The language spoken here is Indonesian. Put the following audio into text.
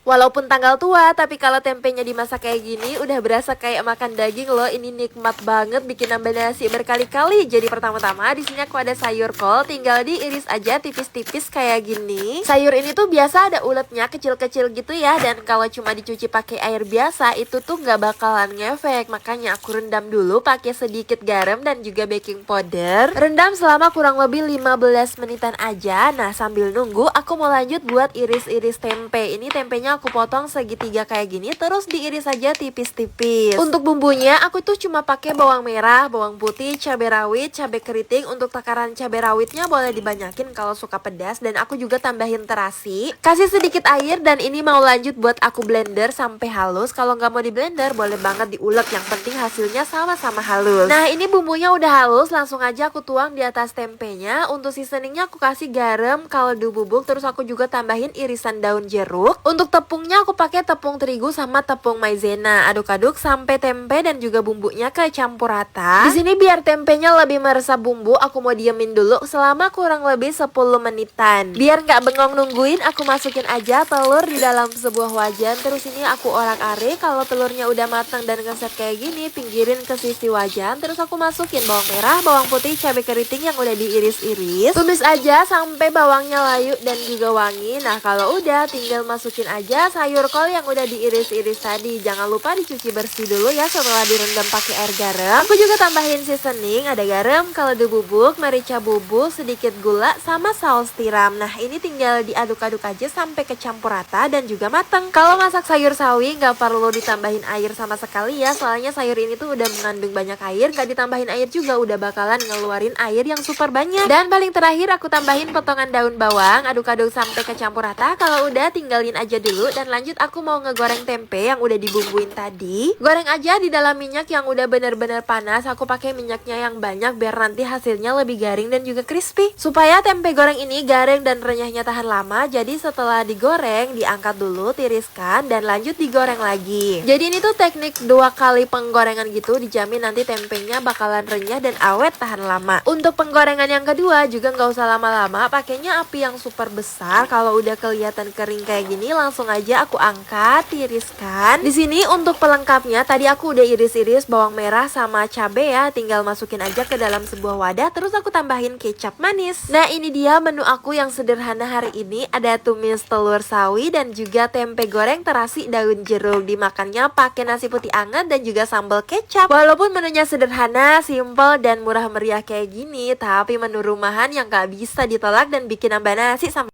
Walaupun tanggal tua, tapi kalau tempenya dimasak kayak gini udah berasa kayak makan daging loh. Ini nikmat banget, bikin nambah nasi berkali-kali. Jadi pertama-tama di sini aku ada sayur kol, tinggal diiris aja tipis-tipis kayak gini. Sayur ini tuh biasa ada uletnya kecil-kecil gitu ya, dan kalau cuma dicuci pakai air biasa itu tuh nggak bakalan ngefek. Makanya aku rendam dulu pakai sedikit garam dan juga baking powder. Rendam selama kurang lebih 15 menitan aja. Nah, sambil nunggu aku mau lanjut buat iris-iris tempe. Ini tempenya aku potong segitiga kayak gini, terus diiris aja tipis-tipis. Untuk bumbunya aku tuh cuma pakai bawang merah, bawang putih, cabai rawit, cabai keriting. Untuk takaran cabai rawitnya boleh dibanyakin kalau suka pedas, dan aku juga tambahin terasi. Kasih sedikit air, dan ini mau lanjut buat aku blender sampai halus. Kalau nggak mau di blender boleh banget diulek, yang penting hasilnya sama-sama halus. Nah, ini bumbunya udah halus, langsung aja aku tuang di atas tempenya. Untuk seasoningnya aku kasih garam, kaldu bubuk, terus aku juga tambahin irisan daun jeruk. Untuk tepungnya aku pakai tepung terigu sama tepung maizena. Aduk-aduk sampai tempe dan juga bumbunya kecampur rata. Di sini biar tempenya lebih meresap bumbu, aku mau diemin dulu selama kurang lebih 10 menitan. Biar nggak bengong nungguin, aku masukin aja telur di dalam sebuah wajan. Terus ini aku orak-arik. Kalau telurnya udah matang dan ngeset kayak gini, pinggirin ke sisi wajan. Terus aku masukin bawang merah, bawang putih, cabai keriting yang udah diiris-iris. Tumis aja sampai bawangnya layu dan juga wangi. Nah, kalau udah tinggal masukin aja sayur kol yang udah diiris-iris tadi. Jangan lupa dicuci bersih dulu ya setelah direndam pakai air garam. Aku juga tambahin seasoning, ada garam, kaldu bubuk, merica bubuk, sedikit gula, sama saus tiram. Nah, ini tinggal diaduk-aduk aja sampai kecampur rata dan juga mateng. Kalau masak sayur sawi nggak perlu ditambahin air sama sekali ya, soalnya sayur ini tuh udah mengandung banyak air. Nggak ditambahin air juga udah bakalan ngeluarin air yang super banyak. Dan paling terakhir aku tambahin potongan daun bawang, aduk-aduk sampai kecampur rata. Kalau udah tinggalin aja dulu, dan lanjut aku mau ngegoreng tempe yang udah dibumbuin tadi. Goreng aja di dalam minyak yang udah bener-bener panas. Aku pakai minyaknya yang banyak biar nanti hasilnya lebih garing dan juga crispy. Supaya tempe goreng ini garing dan renyahnya tahan lama. Jadi setelah digoreng, diangkat dulu, tiriskan, dan lanjut digoreng lagi. Jadi ini tuh teknik 2 kali penggorengan gitu, dijamin nanti tempenya bakalan renyah dan awet tahan lama. Untuk penggorengan yang kedua juga nggak usah lama-lama, pakainya api yang super besar. Kalau udah kelihatan kering kayak gini, langsung aja aku angkat, tiriskan. Di sini untuk pelengkapnya tadi aku udah iris-iris bawang merah sama cabai ya, tinggal masukin aja ke dalam sebuah wadah, terus aku tambahin kecap manis. Nah, ini dia menu aku yang sederhana hari ini. Ada tumis telur sawi dan juga tempe goreng terasi daun jeruk. Dimakannya pakai nasi putih anget dan juga sambal kecap. Walaupun menunya sederhana, simple, dan murah meriah kayak gini, tapi menu rumahan yang gak bisa ditolak dan bikin nambah nasi sampai